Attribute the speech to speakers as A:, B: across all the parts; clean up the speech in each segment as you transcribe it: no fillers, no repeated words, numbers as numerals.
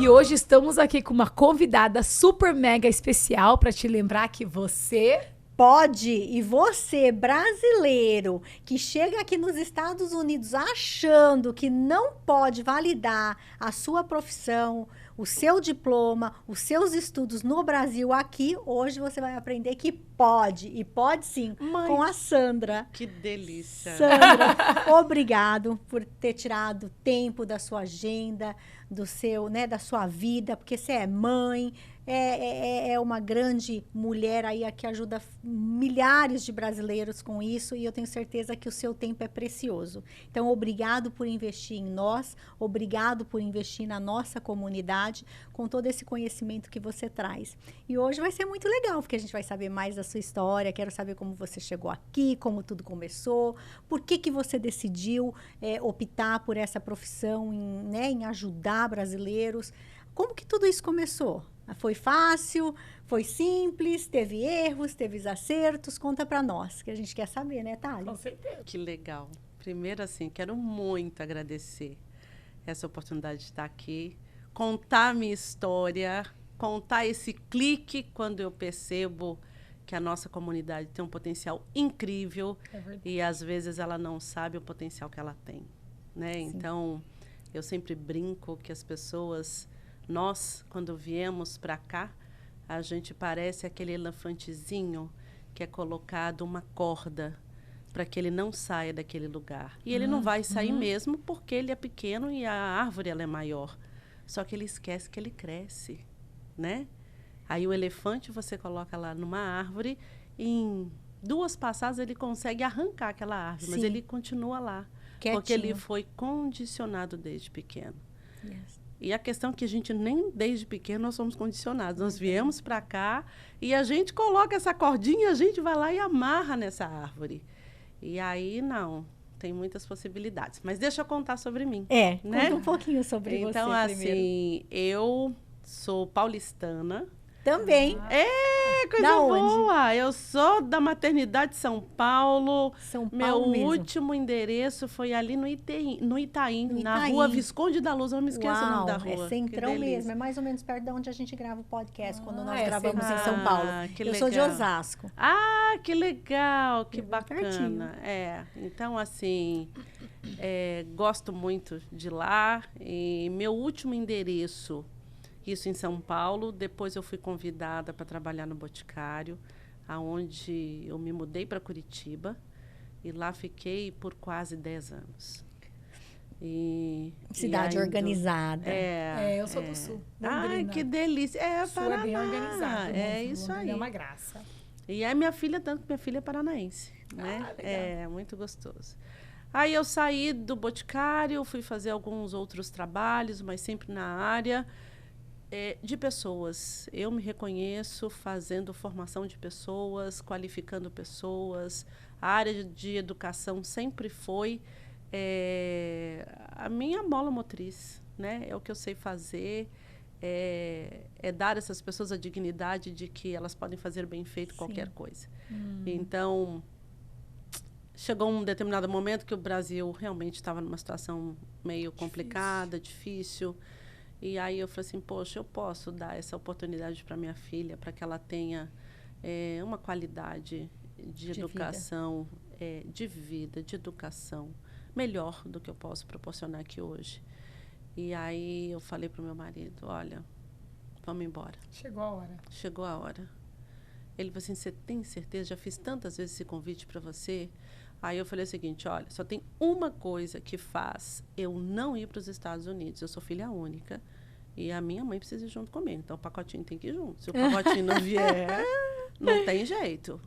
A: E hoje estamos aqui com uma convidada super mega especial para te lembrar que você
B: pode. E você, brasileiro, que chega aqui nos Estados Unidos achando que não pode validar a sua profissão, o seu diploma, os seus estudos no Brasil aqui, hoje você vai aprender que pode. E pode sim, com a Sandra.
C: Que delícia.
B: Sandra, obrigado por ter tirado tempo da sua agenda, do seu, né, da sua vida, porque você é mãe, é uma grande mulher aí que ajuda milhares de brasileiros com isso, e eu tenho certeza que o seu tempo é precioso. Então, obrigado por investir em nós, obrigado por investir na nossa comunidade, com todo esse conhecimento que você traz. E hoje vai ser muito legal, porque a gente vai saber mais da sua história, quero saber como você chegou aqui, como tudo começou, por que você decidiu optar por essa profissão em ajudar brasileiros. Como que tudo isso começou? Foi fácil? Foi simples? Teve erros? Teve acertos? Conta pra nós, que a gente quer saber, né, Thalia?
A: Com certeza.
C: Que legal. Primeiro, assim, quero muito agradecer essa oportunidade de estar aqui, contar a minha história, contar esse clique quando eu percebo que a nossa comunidade tem um potencial incrível e, às vezes, ela não sabe o potencial que ela tem, né? Então, eu sempre brinco que as pessoas... Nós, quando viemos para cá, a gente parece aquele elefantezinho que é colocado uma corda para que ele não saia daquele lugar. E ele não vai sair mesmo porque ele é pequeno e a árvore ela é maior. Só que ele esquece que ele cresce, né? Aí o elefante você coloca lá numa árvore e em 2 passadas ele consegue arrancar aquela árvore, mas ele continua lá. Quietinho. Porque ele foi condicionado desde pequeno.
B: Yes.
C: E a questão é que a gente nem desde pequeno nós somos condicionados. Nós viemos para cá e a gente coloca essa cordinha, a gente vai lá e amarra nessa árvore. E aí, não, tem muitas possibilidades. Mas deixa eu contar sobre mim.
B: Né?
C: Conta
B: um pouquinho sobre você
C: então, assim, eu sou paulistana.
B: Também.
C: Coisa boa! Eu sou da maternidade São Paulo.
B: São Paulo
C: Meu
B: mesmo.
C: último endereço foi ali no Itaim, na rua Visconde da Luz. Eu não me esqueço o nome da rua.
B: É centrão mesmo. É mais ou menos perto de onde a gente grava o podcast, quando nós gravamos
C: central.
B: em São Paulo. Eu sou de Osasco.
C: Ah, que legal, que bacana.
B: Pertinho.
C: Então, assim, gosto muito de lá. E meu último endereço... Isso em São Paulo. Depois eu fui convidada para trabalhar no Boticário, aonde eu me mudei para Curitiba. E lá fiquei por quase 10 anos.
B: Cidade organizada.
A: Eu sou do Sul.
C: Ai, que delícia.
A: Sul é bem organizado.
C: Isso aí.
A: É uma graça.
C: E é minha filha, tanto que minha filha é paranaense. Né?
A: Legal.
C: Muito gostoso. Aí eu saí do Boticário, fui fazer alguns outros trabalhos, mas sempre na área... de pessoas. Eu me reconheço fazendo formação de pessoas, qualificando pessoas. A área de educação sempre foi a minha mola motriz, né? É o que eu sei fazer, dar a essas pessoas a dignidade de que elas podem fazer bem feito qualquer coisa. Então, chegou um determinado momento que o Brasil realmente estava numa situação meio complicada, difícil. E aí eu falei assim, poxa, eu posso dar essa oportunidade para minha filha, para que ela tenha uma qualidade de educação, de vida, de educação, melhor do que eu posso proporcionar aqui hoje. E aí eu falei para o meu marido, olha, vamos embora.
A: Chegou a hora.
C: Chegou a hora. Ele falou assim, você tem certeza? Já fiz tantas vezes esse convite para você. Aí eu falei o seguinte, olha, só tem uma coisa que faz eu não ir para os Estados Unidos. Eu sou filha única e a minha mãe precisa ir junto comigo. Então, o pacotinho tem que ir junto. Se o pacotinho não vier, não tem jeito.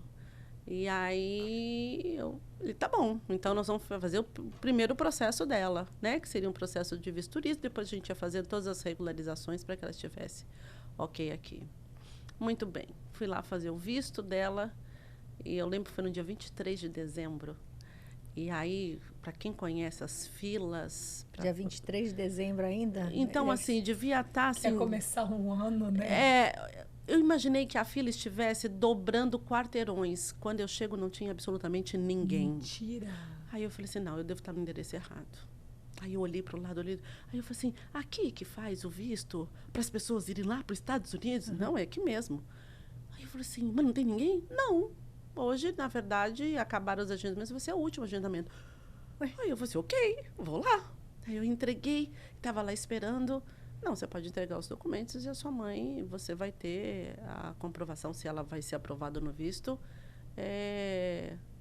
C: E aí, ele, tá bom. Então, nós vamos fazer o primeiro processo dela, né? Que seria um processo de vistoria. Depois a gente ia fazer todas as regularizações para que ela estivesse ok aqui. Muito bem. Fui lá fazer o visto dela. E eu lembro que foi no dia 23 de dezembro. E aí, para quem conhece as filas...
B: Dia 23 de dezembro ainda?
C: Então, assim, devia estar... Assim,
A: quer começar um ano, né?
C: Eu imaginei que a fila estivesse dobrando quarteirões. Quando eu chego, não tinha absolutamente ninguém.
A: Mentira!
C: Aí eu falei assim, não, eu devo estar no endereço errado. Aí eu olhei para o lado, aí eu falei assim, aqui que faz o visto para as pessoas irem lá para os Estados Unidos? Não, é aqui mesmo. Aí eu falei assim, mas não tem ninguém? Não. Hoje, na verdade, acabaram os agendamentos, vai ser o último agendamento. Aí eu falei assim, ok, vou lá. Aí eu entreguei, estava lá esperando. Não, você pode entregar os documentos e a sua mãe, você vai ter a comprovação se ela vai ser aprovada no visto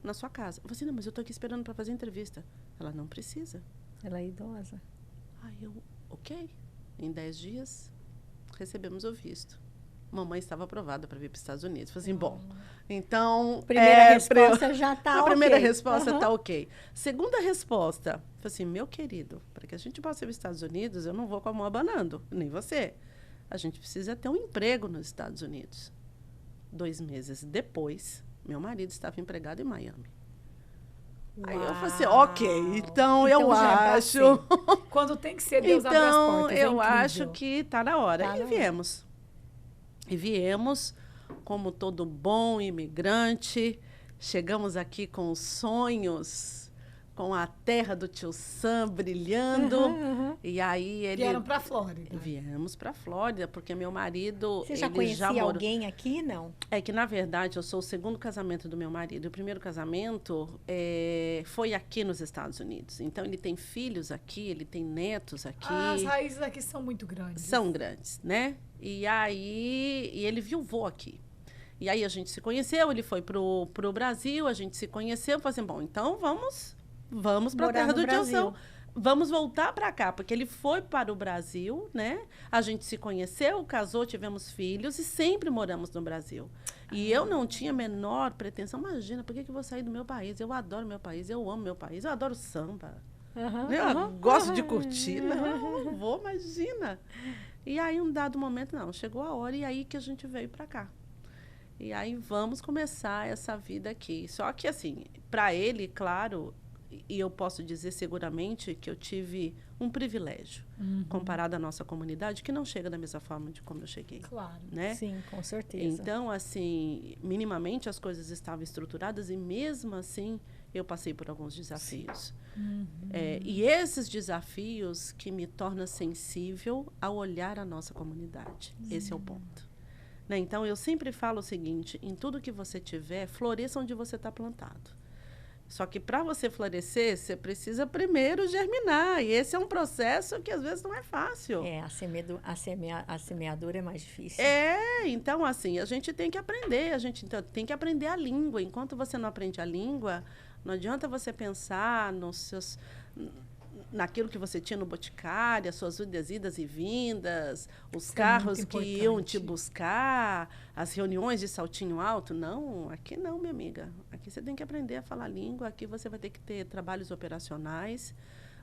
C: na sua casa. Eu falei assim, não, mas eu estou aqui esperando para fazer a entrevista. Ela não precisa.
B: Ela é idosa.
C: Aí eu, ok. Em 10 dias, recebemos o visto. Mamãe estava aprovada para vir para os Estados Unidos. Falei assim, bom, então...
B: Primeira resposta já está
C: ok. A primeira resposta está ok. Segunda resposta, falei assim, meu querido, para que a gente possa ir para os Estados Unidos, eu não vou com a mão abanando, nem você. A gente precisa ter um emprego nos Estados Unidos. 2 meses depois, meu marido estava empregado em Miami.
B: Uau.
C: Aí eu falei assim, ok, então eu acho...
A: Quando tem que ser, Deus abre as portas.
C: Então, eu acho que está na hora.
B: Tá
C: E
B: na
C: viemos. E viemos, como todo bom imigrante, chegamos aqui com os sonhos, com a terra do tio Sam brilhando. E aí ele...
A: Vieram para a Flórida.
C: Viemos para a Flórida, porque meu marido...
B: Você já conhecia alguém aqui, não?
C: É que, na verdade, eu sou o segundo casamento do meu marido. O primeiro casamento foi aqui nos Estados Unidos. Então, ele tem filhos aqui, ele tem netos aqui.
A: As raízes aqui são muito grandes.
C: São grandes, né? E aí, ele viuvou aqui. E aí, a gente se conheceu, ele foi pro Brasil, a gente se conheceu. Falei assim, bom, então vamos para a terra do tiozão. Vamos voltar para cá, porque ele foi para o Brasil, né? A gente se conheceu, casou, tivemos filhos e sempre moramos no Brasil. E eu não tinha a menor pretensão. Imagina, por que eu vou sair do meu país? Eu adoro meu país, eu amo meu país, eu adoro samba. Eu gosto de curtir. Não vou, imagina. E aí, um dado momento, não, chegou a hora e aí que a gente veio para cá. E aí, vamos começar essa vida aqui. Só que, assim, para ele, claro, e eu posso dizer seguramente que eu tive um privilégio comparado à nossa comunidade, que não chega da mesma forma de como eu cheguei.
A: Claro.
C: Né?
B: Sim, com certeza.
C: Então, assim, minimamente as coisas estavam estruturadas e mesmo assim eu passei por alguns desafios. E esses desafios que me tornam sensível ao olhar a nossa comunidade. Esse é o ponto. Né? Então, eu sempre falo o seguinte, em tudo que você tiver, floresça onde você está plantado. Só que para você florescer, você precisa primeiro germinar. E esse é um processo que às vezes não é fácil.
B: A semeadura é mais difícil.
C: Então assim, a gente tem que aprender. A gente tem que aprender a língua. Enquanto você não aprende a língua, não adianta você pensar naquilo que você tinha no Boticário, as suas idas e vindas, os carros que iam te buscar, as reuniões de saltinho alto. Não, aqui não, minha amiga. Aqui você tem que aprender a falar língua, aqui você vai ter que ter trabalhos operacionais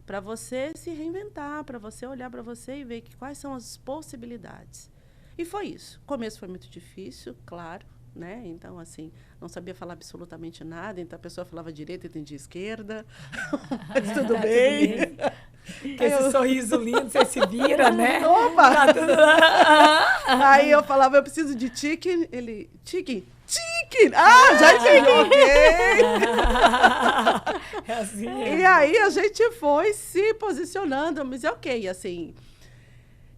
C: para você se reinventar, para você olhar para você e ver quais são as possibilidades. E foi isso. O começo foi muito difícil, claro. Né? Então, assim, não sabia falar absolutamente nada, então a pessoa falava direita e entendia esquerda, mas tudo bem.
A: Com esse sorriso lindo, você se vira, né?
C: Opa! Aí eu falava, eu preciso de chicken, ele, chicken? Já entendi!
A: É assim,
C: E aí a gente foi se posicionando, mas ok, assim.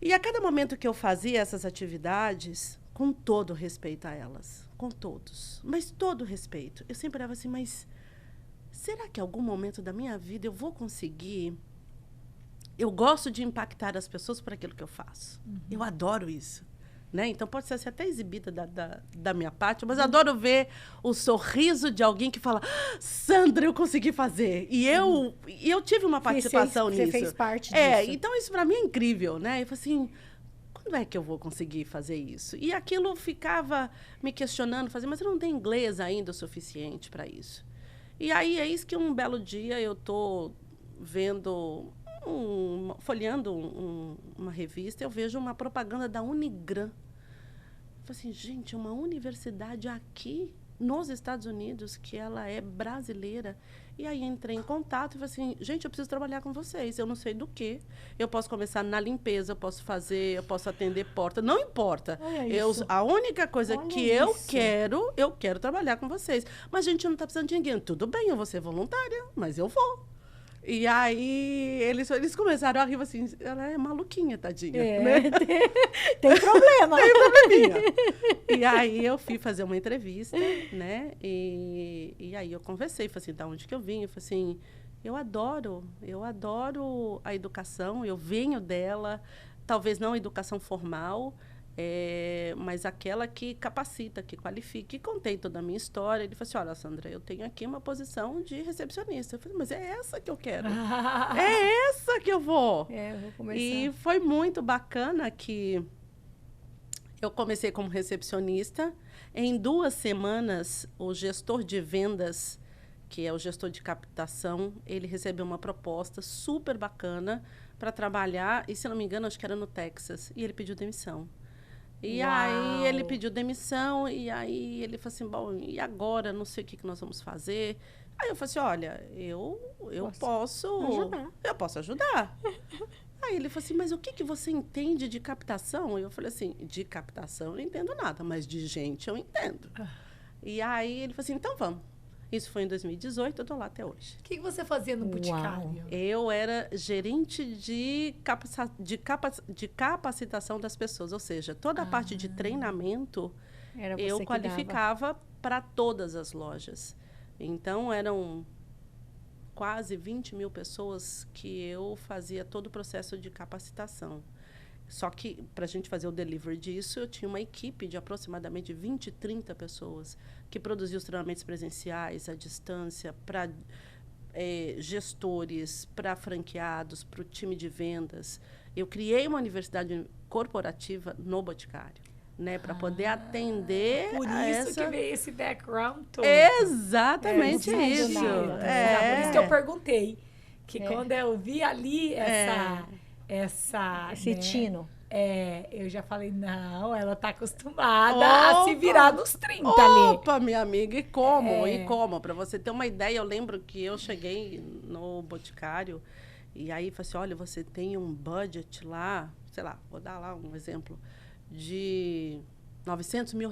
C: E a cada momento que eu fazia essas atividades, com todo respeito a elas, com todos, mas todo respeito. Eu sempre olhava assim, mas será que em algum momento da minha vida eu vou conseguir? Eu gosto de impactar as pessoas por aquilo que eu faço. Eu adoro isso. Né? Então, pode ser até exibida da minha parte, mas adoro ver o sorriso de alguém que fala, Sandra, eu consegui fazer. E eu tive uma participação nisso.
B: Você fez parte disso.
C: Então isso para mim é incrível. Né? Eu falei assim, quando é que eu vou conseguir fazer isso? E aquilo ficava me questionando, mas eu não tenho inglês ainda o suficiente para isso. E aí, é isso que um belo dia eu estou vendo, folheando uma revista, eu vejo uma propaganda da Unigran. Eu falei assim, gente, uma universidade aqui nos Estados Unidos, que ela é brasileira. E aí entrei em contato e falei assim, gente, eu preciso trabalhar com vocês, eu não sei do que. Eu posso começar na limpeza, eu posso atender porta, não importa. A única coisa que eu quero trabalhar com vocês. Mas a gente não está precisando de ninguém. Tudo bem, eu vou ser voluntária, mas eu vou. E aí, eles começaram a rir, assim, ela é maluquinha, tadinha,
B: É,
C: né?
B: tem problema.
C: Tem probleminha. E aí, eu fui fazer uma entrevista, né? E aí, eu conversei, falei assim, da onde que eu vim? Eu falei assim, eu adoro a educação, eu venho dela, talvez não a educação formal, mas aquela que capacita, que qualifica. E contei toda a minha história. Ele falou assim, olha, Sandra, eu tenho aqui uma posição de recepcionista. Eu falei, mas é essa que eu quero. É essa que eu vou.
B: Eu vou começar.
C: E foi muito bacana que eu comecei como recepcionista. Em 2 semanas, o gestor de vendas, que é o gestor de captação, ele recebeu uma proposta super bacana para trabalhar, e se não me engano, acho que era no Texas, e ele pediu demissão. E
A: Uau.
C: aí ele pediu demissão, e aí ele falou assim, bom, e agora? Não sei o que nós vamos fazer. Aí eu falei assim, olha, eu posso ajudar. Aí ele falou assim, mas o que você entende de captação? Eu falei assim, de captação eu não entendo nada, mas de gente eu entendo. E aí ele falou assim, então vamos. Isso foi em 2018, eu estou lá até hoje.
A: O que você fazia no Boticário?
C: Eu era gerente de capacitação das pessoas, ou seja, toda a parte de treinamento
B: Era você
C: eu
B: que
C: qualificava para todas as lojas. Então, eram quase 20 mil pessoas que eu fazia todo o processo de capacitação. Só que, para a gente fazer o delivery disso, eu tinha uma equipe de aproximadamente 20, 30 pessoas que produzia os treinamentos presenciais, à distância, para gestores, para franqueados, para o time de vendas. Eu criei uma universidade corporativa no Boticário, né, para poder atender
A: Por
C: a
A: isso
C: essa...
A: que veio esse background todo.
C: Exatamente
B: não
C: isso.
B: sabia nada.
A: Por isso que eu perguntei. Que
B: É.
A: quando eu vi ali
B: Esse
A: né,
B: tino.
A: eu já falei, não, ela tá acostumada a se virar nos 30 ali.
C: Opa, minha amiga, e como? E como? Para você ter uma ideia, eu lembro que eu cheguei no Boticário e aí falei assim, olha, você tem um budget lá, sei lá, vou dar lá um exemplo, de R$900 mil.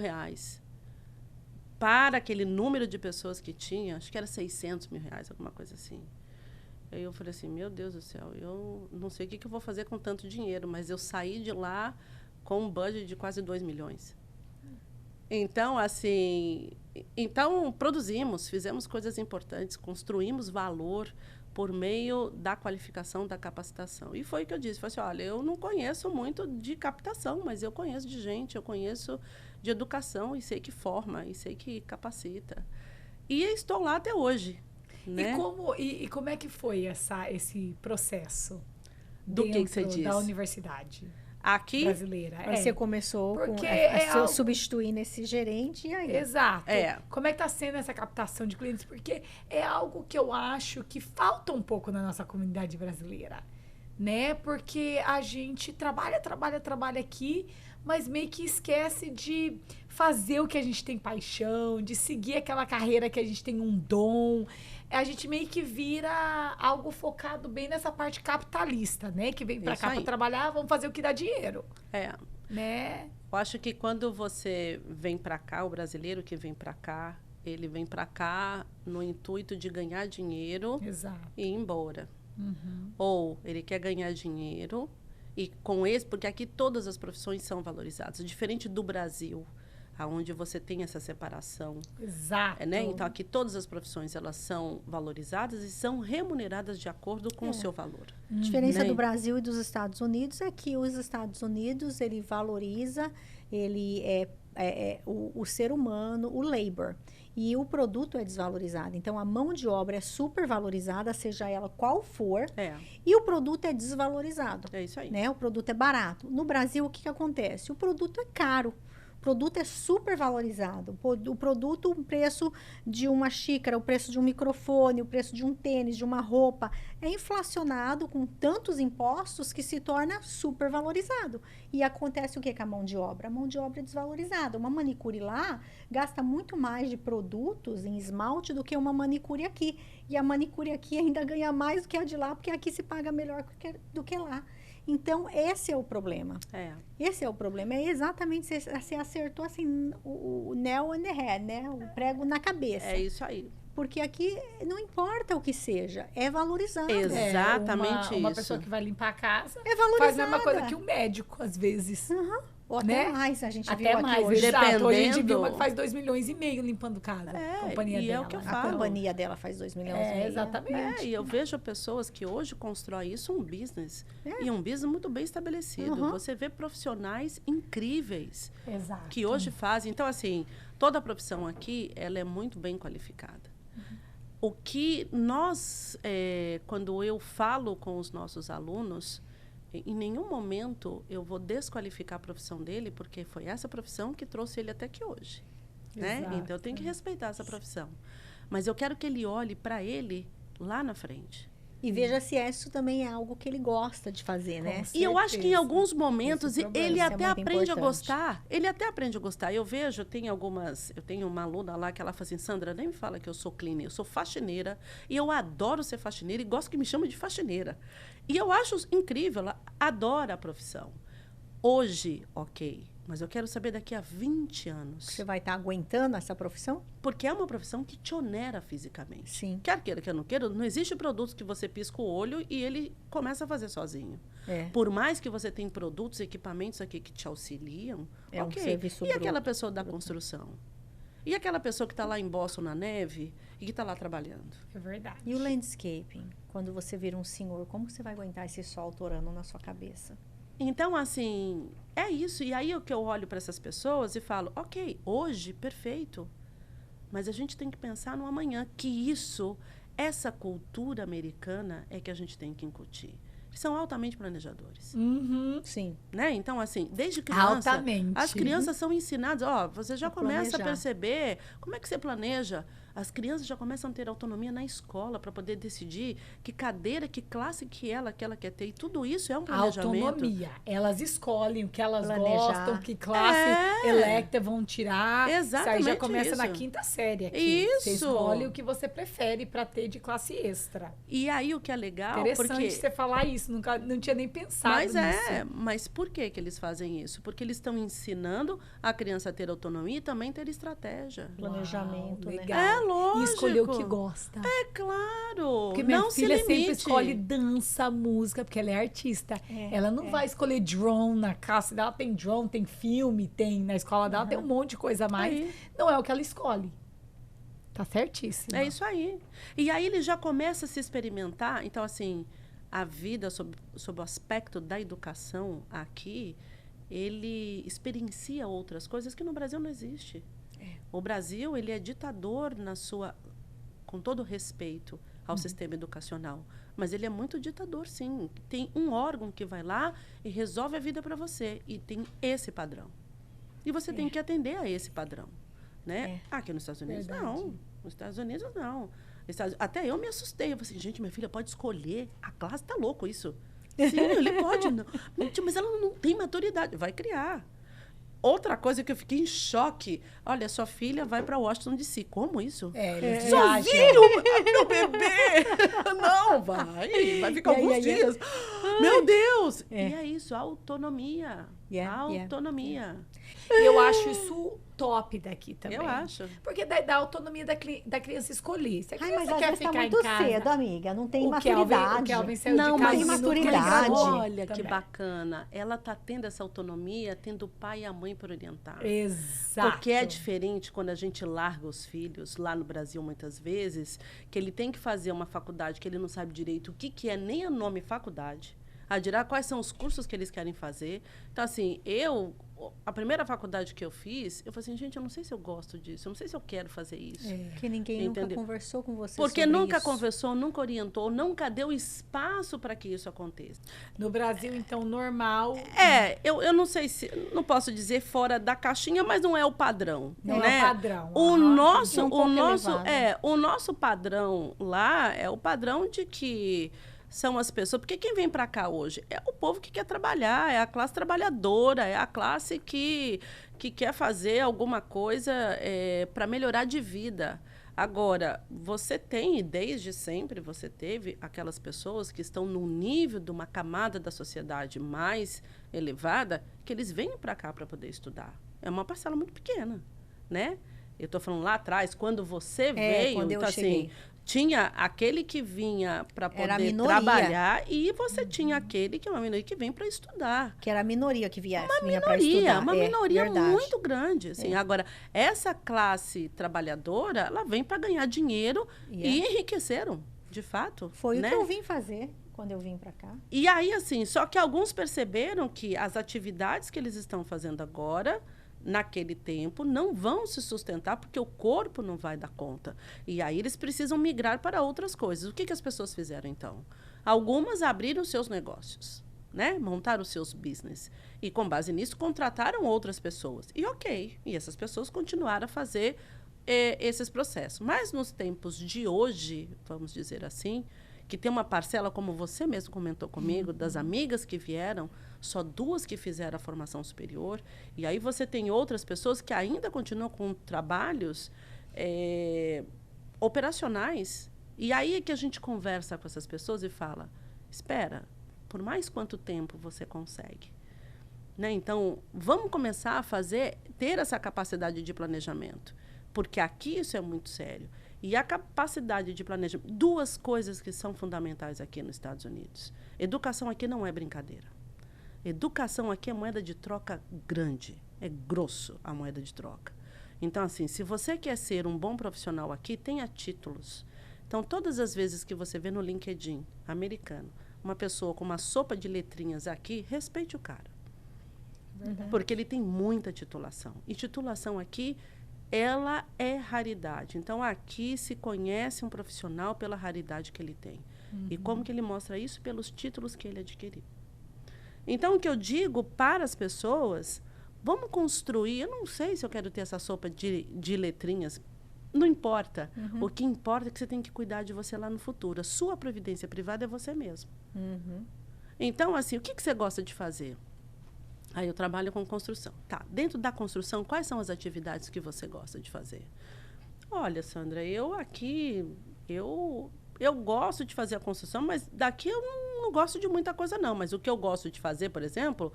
C: Para aquele número de pessoas que tinha, acho que era R$600 mil, alguma coisa assim. Aí eu falei assim, meu Deus do céu, eu não sei o que eu vou fazer com tanto dinheiro, mas eu saí de lá com um budget de quase 2 milhões. Então, assim, produzimos, fizemos coisas importantes, construímos valor por meio da qualificação, da capacitação. E foi o que eu disse, falei assim, olha, eu não conheço muito de captação, mas eu conheço de gente, eu conheço de educação, e sei que forma, e sei que capacita. E estou lá até hoje. Né?
A: E como é que foi esse processo
C: do que você diz?
A: Da universidade
C: aqui
A: brasileira?
B: Você começou
A: porque
B: substituindo esse gerente e aí?
A: Exato. Como é que está sendo essa captação de clientes? Porque é algo que eu acho que falta um pouco na nossa comunidade brasileira, né? Porque a gente trabalha aqui, mas meio que esquece de fazer o que a gente tem paixão, de seguir aquela carreira que a gente tem um dom. A gente meio que vira algo focado bem nessa parte capitalista, né? Que vem para cá para trabalhar, vamos fazer o que dá dinheiro. Né?
C: Eu acho que quando você vem para cá, o brasileiro que vem para cá, ele vem para cá no intuito de ganhar dinheiro.
A: Exato.
C: E ir embora.
A: Uhum.
C: Ou ele quer ganhar dinheiro e com esse, porque aqui todas as profissões são valorizadas, diferente do Brasil, aonde você tem essa separação.
A: Exato.
C: Né? Então, aqui todas as profissões elas são valorizadas e são remuneradas de acordo com o seu valor.
B: A diferença do Brasil e dos Estados Unidos é que os Estados Unidos, ele valoriza, o ser humano, o labor. E o produto é desvalorizado. Então, a mão de obra é super valorizada, seja ela qual for, e o produto é desvalorizado.
C: É isso aí.
B: Né? O produto é barato. No Brasil, o que acontece? O produto é caro. O produto é super valorizado. O produto, o preço de uma xícara, o preço de um microfone, o preço de um tênis, de uma roupa, é inflacionado com tantos impostos que se torna super valorizado. E acontece o que com a mão de obra? A mão de obra é desvalorizada. Uma manicure lá gasta muito mais de produtos em esmalte do que uma manicure aqui. E a manicure aqui ainda ganha mais do que a de lá, porque aqui se paga melhor do que lá. Então, esse é o problema. Esse é o problema. É exatamente, você acertou assim, o nail on the head, né? O prego na cabeça.
C: É isso aí.
B: Porque aqui não importa o que seja, é valorizado.
C: Exatamente
A: uma
C: isso.
A: pessoa que vai limpar a casa
B: É valorizada.
A: faz a mesma coisa que o médico, às vezes.
B: Ou até
A: né?
B: mais, a gente viu
A: Até
B: aqui
A: mais,
B: hoje.
A: exato. Hoje a gente viu
C: Dependendo-
A: uma que faz 2,5 milhões limpando casa. A companhia
C: e
A: dela.
C: é o que eu
B: A
C: falo.
B: companhia dela faz 2 milhões e
A: É,
B: meio.
A: exatamente.
C: E eu vejo pessoas que hoje constroem isso um business.
B: É.
C: E um business muito bem estabelecido.
B: Uhum.
C: Você vê profissionais incríveis
A: Exato.
C: que hoje fazem. Então, assim, toda a profissão aqui, ela é muito bem qualificada. O que nós, quando eu falo com os nossos alunos, em nenhum momento eu vou desqualificar a profissão dele, porque foi essa profissão que trouxe ele até aqui hoje. Né?
A: Exato.
C: Então, eu tenho que respeitar essa profissão. Mas eu quero que ele olhe para ele lá na frente.
B: E veja se isso também é algo que ele gosta de fazer, né?
C: E eu acho que em
A: certeza.
C: alguns momentos
A: Esse é o problema.
C: ele
B: Isso é
C: até
B: muito
C: aprende a
B: importante.
C: gostar. Ele até aprende a gostar. Eu vejo, eu tenho uma aluna lá que ela fala assim, Sandra, nem me fala que eu sou cleaner, eu sou faxineira. E eu adoro ser faxineira e gosto que me chamem de faxineira. E eu acho incrível, ela adora a profissão. Hoje, ok, mas eu quero saber daqui a 20 anos.
B: Você vai estar aguentando essa profissão?
C: Porque é uma profissão que te onera fisicamente.
B: Sim.
C: Quer queira, quer não queira, não existe produto que você pisca o olho e ele começa a fazer sozinho.
B: É.
C: Por mais que você tenha produtos, equipamentos aqui que te auxiliam,
B: É um
C: ok.
B: serviço
C: E aquela
B: bruto.
C: pessoa da construção? E aquela pessoa que está lá em Boston, na neve, e que está lá trabalhando?
A: É verdade.
B: E o landscaping? Quando você vira um senhor, como você vai aguentar esse sol torando na sua cabeça?
C: Então, assim, é isso. E aí o que eu olho para essas pessoas e falo, ok, hoje, perfeito. Mas a gente tem que pensar no amanhã, que isso, essa cultura americana é que a gente tem que incutir. Eles são altamente planejadores.
A: Uhum.
B: Sim.
C: Né? Então, assim, desde criança,
A: Altamente.
C: as crianças são ensinadas, ó, você já
B: A
C: começa a
B: planejar.
C: perceber como é que você planeja. As crianças já começam a ter autonomia na escola para poder decidir que cadeira, que classe que ela quer ter. E tudo isso é um planejamento.
A: Autonomia. Elas escolhem o que elas
B: Planejar.
A: gostam, que classe
C: É.
A: eleta vão tirar.
C: Exatamente
A: Isso aí já começa na
C: isso.
A: 5ª série aqui. Você
C: Isso.
A: escolhe o que você prefere para ter de classe extra.
C: E aí o que é legal,
A: Interessante
C: porque...
A: você falar isso. Nunca, não tinha nem pensado
C: Mas
A: nisso.
C: mas por que eles fazem isso? Porque eles estão ensinando a criança a ter autonomia e também ter estratégia.
B: Planejamento,
A: Uau,
B: né?
A: legal.
C: É lógico.
A: E escolher o que gosta.
C: É claro.
A: Porque minha
C: não
A: filha
C: se
A: sempre
C: limite.
A: escolhe dança, música, porque ela é artista. Ela não vai escolher drone na classe dela. Tem drone, tem filme, tem na escola dela, tem um monte de coisa a mais.
C: Aí.
A: Não é o que ela escolhe. Tá certíssimo.
C: É isso aí. E aí ele já começa a se experimentar. Então, assim, a vida sob o aspecto da educação aqui, ele experiencia outras coisas que no Brasil não existe. O Brasil, ele é ditador com todo respeito ao sistema educacional. Mas ele é muito ditador, sim. Tem um órgão que vai lá e resolve a vida para você. E tem esse padrão. E você tem que atender a esse padrão. Né? Aqui nos Estados Unidos,
A: Verdade.
C: não. Nos Estados Unidos, não. Até eu me assustei. Eu falei assim, gente, minha filha pode escolher. A classe tá louco isso. Sim, ele pode. Não. Mas ela não tem maturidade. Vai criar. Outra coisa que eu fiquei em choque. Olha, sua filha vai para Washington DC. Como isso?
A: Eles
C: Sozinho? Meu bebê! Não, vai ficar alguns dias. Meu Deus! E é isso, autonomia. Autonomia.
A: Eu acho isso top daqui também.
C: Eu acho.
A: Porque daí dá autonomia da criança escolher. Se a
B: Ai,
A: criança
B: mas às
A: quer
B: vezes tá
A: ficar
B: muito
A: em casa...
B: cedo, amiga. Não tem
A: O
B: maturidade.
A: Kelvin saiu
C: Não,
A: de casa
C: mas
A: um minuto,
B: maturidade.
A: ele ligou
C: Olha que
A: também.
C: bacana. Ela está tendo essa autonomia, tendo o pai e a mãe para orientar.
A: Exato.
C: Porque é diferente quando a gente larga os filhos, lá no Brasil, muitas vezes, que ele tem que fazer uma faculdade que ele não sabe direito o que é nem o nome faculdade, a dirá quais são os cursos que eles querem fazer. Então, assim, a primeira faculdade que eu fiz, eu falei assim, gente, eu não sei se eu gosto disso, eu não sei se eu quero fazer isso.
B: Que ninguém nunca
C: Entendeu?
B: conversou com você
C: Porque
B: sobre
C: nunca
B: isso.
C: conversou, nunca orientou, nunca deu espaço para que isso aconteça.
A: No Brasil, então, normal...
C: Eu não sei se... Não posso dizer fora da caixinha, mas não é o padrão.
A: Não
C: né?
A: é o padrão.
C: O
A: Aham,
C: nosso,
B: é um pouco elevado.
C: o nosso padrão lá é o padrão de que são as pessoas... Porque quem vem para cá hoje é o povo que quer trabalhar, é a classe trabalhadora, é a classe que quer fazer alguma coisa para melhorar de vida. Agora, você tem, e desde sempre você teve, aquelas pessoas que estão no nível de uma camada da sociedade mais elevada, que eles vêm para cá para poder estudar. É uma parcela muito pequena, né? Eu estou falando lá atrás, quando você veio,
B: quando eu
C: então
B: cheguei.
C: assim, tinha aquele que vinha para
B: Era a
C: poder
B: minoria.
C: trabalhar e você tinha aquele que é uma minoria que vem para estudar.
B: Que era a minoria que vinha para
C: Minoria,
B: estudar.
C: uma minoria
B: verdade.
C: muito grande. Assim. Agora, essa classe trabalhadora, ela vem para ganhar dinheiro e enriqueceram, de fato.
B: Foi
C: né?
B: o que eu vim fazer quando eu vim para cá.
C: E aí, assim, só que alguns perceberam que as atividades que eles estão fazendo agora, naquele tempo, não vão se sustentar porque o corpo não vai dar conta. E aí eles precisam migrar para outras coisas. O que, que as pessoas fizeram, então? Algumas abriram seus negócios, né? Montaram os seus business. E, com base nisso, contrataram outras pessoas. E ok. E essas pessoas continuaram a fazer esses processos. Mas nos tempos de hoje, vamos dizer assim, que tem uma parcela, como você mesmo comentou comigo, das amigas que vieram, só 2 que fizeram a formação superior, e aí você tem outras pessoas que ainda continuam com trabalhos operacionais, e aí é que a gente conversa com essas pessoas e fala, espera, por mais quanto tempo você consegue? Né? Então, vamos começar a ter essa capacidade de planejamento, porque aqui isso é muito sério. E a capacidade de planejamento, 2 coisas que são fundamentais aqui nos Estados Unidos. Educação aqui não é brincadeira. Educação aqui é moeda de troca grande, é grosso a moeda de troca. Então, assim, se você quer ser um bom profissional aqui, tenha títulos. Então, todas as vezes que você vê no LinkedIn americano, uma pessoa com uma sopa de letrinhas aqui, respeite o cara.
A: Verdade.
C: Porque ele tem muita titulação. E titulação aqui, ela é raridade. Então, aqui se conhece um profissional pela raridade que ele tem. E como que ele mostra isso? Pelos títulos que ele adquiriu. Então, o que eu digo para as pessoas, vamos construir, eu não sei se eu quero ter essa sopa de letrinhas, não importa. O que importa é que você tem que cuidar de você lá no futuro. A sua previdência privada é você mesmo. Então, assim, o que você gosta de fazer? Aí eu trabalho com construção. Tá, dentro da construção, quais são as atividades que você gosta de fazer? Olha, Sandra, eu gosto de fazer a construção, mas daqui eu não gosto de muita coisa, não. Mas o que eu gosto de fazer, por exemplo,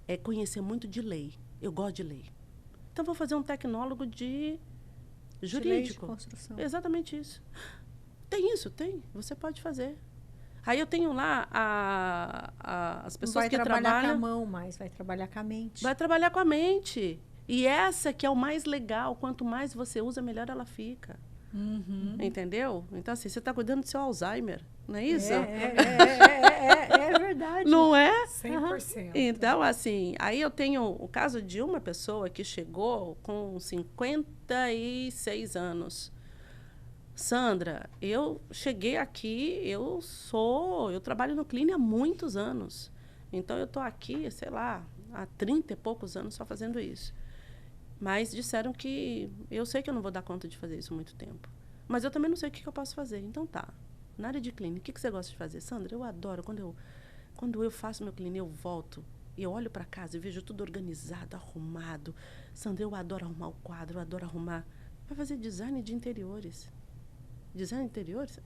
C: é conhecer muito de lei. Eu gosto de lei. Então, vou fazer um tecnólogo de jurídico.
B: De lei de construção.
C: Exatamente isso. Tem isso? Tem. Você pode fazer. Aí eu tenho lá as pessoas que trabalham...
B: Vai trabalhar com a mão, mas vai trabalhar com a mente.
C: Vai trabalhar com a mente. E essa que é o mais legal. Quanto mais você usa, melhor ela fica. Entendeu? Então, assim, você está cuidando do seu Alzheimer, não é isso?
B: É verdade.
C: Não é?
A: 100%.
C: Então, assim, aí eu tenho o caso de uma pessoa que chegou com 56 anos. Sandra, eu cheguei aqui, eu trabalho no Clean há muitos anos. Então, eu estou aqui, sei lá, há 30 e poucos anos só fazendo isso. Mas disseram que eu sei que eu não vou dar conta de fazer isso muito tempo. Mas eu também não sei o que eu posso fazer. Então, tá. Na área de cleaning, o que você gosta de fazer? Sandra, eu adoro. Quando eu faço meu cleaning, eu volto e eu olho para casa e vejo tudo organizado, arrumado. Sandra, eu adoro arrumar o quadro, eu adoro arrumar. Vai fazer design de interiores. Design de interiores?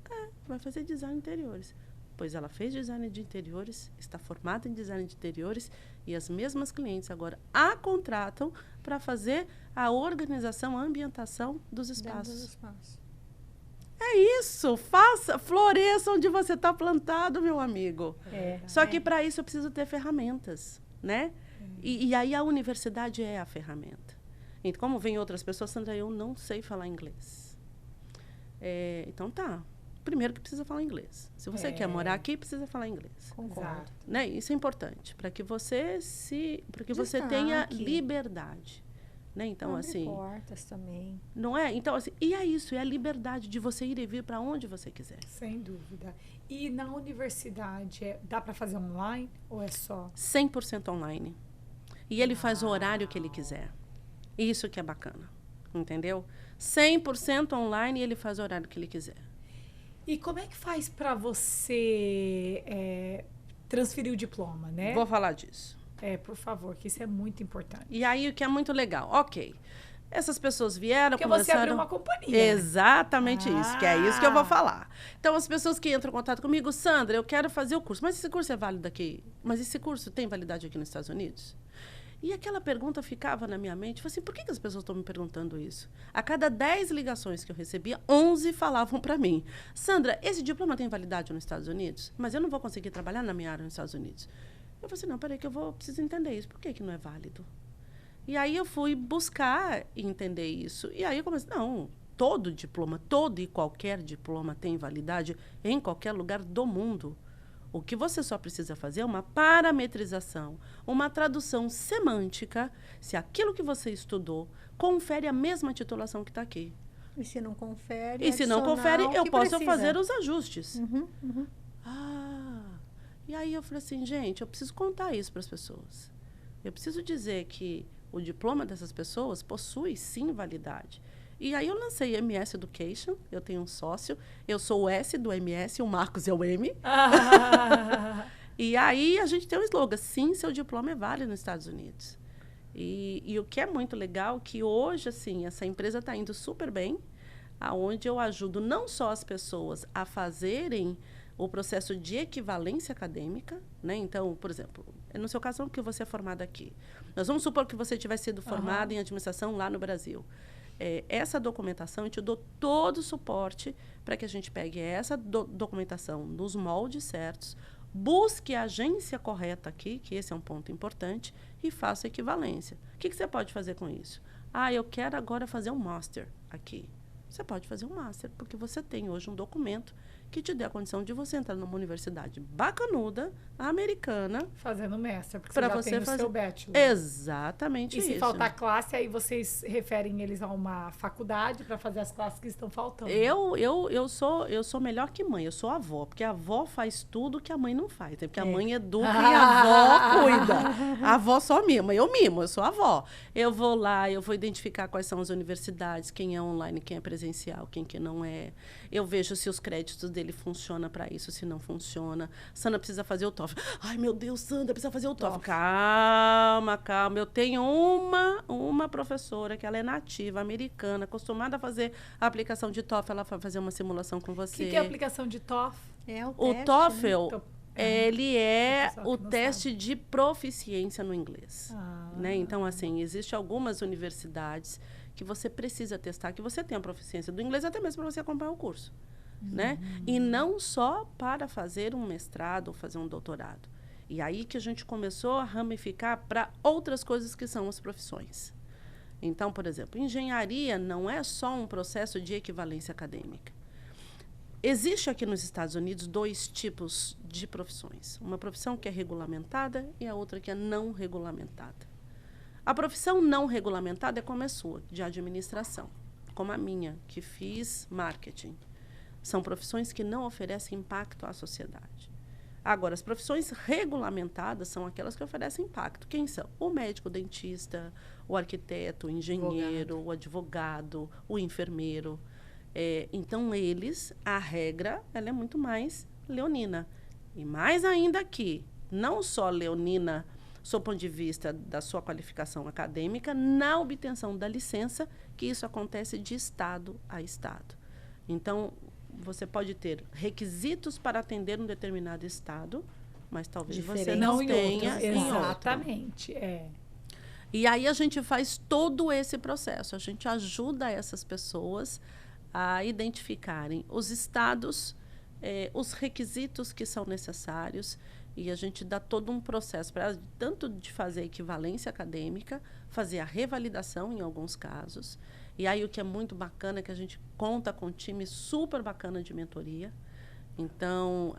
C: Vai fazer design de interiores. Pois ela fez design de interiores, está formada em design de interiores e as mesmas clientes agora a contratam para fazer a organização, a ambientação dos espaços. É isso, floresça onde você está plantado, meu amigo. Só que para isso eu preciso ter ferramentas, né? E aí a universidade é a ferramenta. Então, como vem outras pessoas, Sandra, eu não sei falar inglês. Então tá. Primeiro que precisa falar inglês. Se você quer morar aqui, precisa falar inglês.
B: Concordo.
C: Né? Isso é importante, para que você você tenha liberdade. Né? Então, assim,
B: portas também.
C: Não é? Então, assim, e é isso, é a liberdade de você ir e vir para onde você quiser.
A: Sem dúvida. E na universidade, dá para fazer online ou é só?
C: 100% online. E ele faz o horário que ele quiser. Isso que é bacana. Entendeu? 100% online e ele faz o horário que ele quiser.
A: E como é que faz para você transferir o diploma, né?
C: Vou falar disso.
A: Por favor, que isso é muito importante.
C: E aí, o que é muito legal. Ok. Essas pessoas vieram,
A: Porque
C: começaram...
A: você abriu uma companhia.
C: Exatamente isso, que é isso que eu vou falar. Então, as pessoas que entram em contato comigo, Sandra, eu quero fazer o curso. Mas esse curso é válido aqui? Mas esse curso tem validade aqui nos Estados Unidos? E aquela pergunta ficava na minha mente. Eu falei assim, por que as pessoas estão me perguntando isso? A cada 10 ligações que eu recebia, 11 falavam para mim. Sandra, esse diploma tem validade nos Estados Unidos? Mas eu não vou conseguir trabalhar na minha área nos Estados Unidos. Eu falei assim, não, peraí que preciso entender isso. Por que não é válido? E aí eu fui buscar entender isso. E aí eu comecei, não, todo diploma, todo e qualquer diploma tem validade em qualquer lugar do mundo. O que você só precisa fazer é uma parametrização, uma tradução semântica, se aquilo que você estudou confere a mesma titulação que está aqui.
B: E se não confere,
C: E se não confere, eu posso
B: precisa.
C: fazer os ajustes.
B: Uhum.
C: E aí eu falei assim, gente, eu preciso contar isso para as pessoas. Eu preciso dizer que o diploma dessas pessoas possui, sim, validade. E aí eu lancei MS Education, eu tenho um sócio, eu sou o S do MS, o Marcos é o M. E aí a gente tem um slogan, sim, seu diploma é válido nos Estados Unidos. E o que é muito legal, que hoje, assim, essa empresa está indo super bem, aonde eu ajudo não só as pessoas a fazerem o processo de equivalência acadêmica, né? Então, por exemplo, no seu caso, que você é formada aqui. Nós vamos supor que você tivesse sido formada em administração lá no Brasil. Essa documentação, eu te dou todo o suporte para que a gente pegue essa documentação nos moldes certos, busque a agência correta aqui, que esse é um ponto importante, e faça equivalência. O que você pode fazer com isso? Eu quero agora fazer um master aqui. Você pode fazer um master, porque você tem hoje um documento que te dê a condição de você entrar numa universidade bacanuda, americana.
A: Fazendo mestre, porque
C: pra
A: você já tem o seu bachelor.
C: Exatamente isso.
A: E se faltar classe, aí vocês referem eles a uma faculdade para fazer as classes que estão faltando.
C: Eu sou melhor que mãe, eu sou avó, porque a avó faz tudo que a mãe não faz. Porque a mãe educa e a avó cuida. A avó só mima, eu sou avó. Eu vou lá, eu vou identificar quais são as universidades, quem é online, quem é presencial, quem que não é. Eu vejo se os créditos dele funcionam para isso, se não funciona. Sandra precisa fazer o TOEFL. Ai, meu Deus, Sandra precisa fazer o TOEFL. Calma. Eu tenho uma professora que ela é nativa, americana, acostumada a fazer a aplicação de TOEFL. Ela vai fazer uma simulação com você.
A: O que é a aplicação de TOEFL?
C: O TOEFL,
A: né?
C: ele é o teste de proficiência no inglês. Né? Então, assim, existem algumas universidades que você precisa testar, que você tem a proficiência do inglês, até mesmo para você acompanhar o curso. Né? E não só para fazer um mestrado ou fazer um doutorado. E aí que a gente começou a ramificar para outras coisas que são as profissões. Então, por exemplo, engenharia não é só um processo de equivalência acadêmica. Existe aqui nos Estados Unidos 2 tipos de profissões. Uma profissão que é regulamentada e a outra que é não regulamentada. A profissão não regulamentada é como a sua, de administração, como a minha, que fiz marketing. São profissões que não oferecem impacto à sociedade. Agora, as profissões regulamentadas são aquelas que oferecem impacto. Quem são? O médico, o dentista, o arquiteto, o engenheiro, o advogado, o enfermeiro. Então, eles, a regra, ela é muito mais leonina. E mais ainda aqui, não só leonina, sob o ponto de vista da sua qualificação acadêmica, na obtenção da licença, que isso acontece de estado a estado. Então, você pode ter requisitos para atender um determinado estado, mas talvez você não tenha em outro.
A: Exatamente,
C: E aí a gente faz todo esse processo. A gente ajuda essas pessoas a identificarem os estados, os requisitos que são necessários, e a gente dá todo um processo para tanto de fazer a equivalência acadêmica, fazer a revalidação em alguns casos. E aí o que é muito bacana é que a gente conta com um time super bacana de mentoria. Então,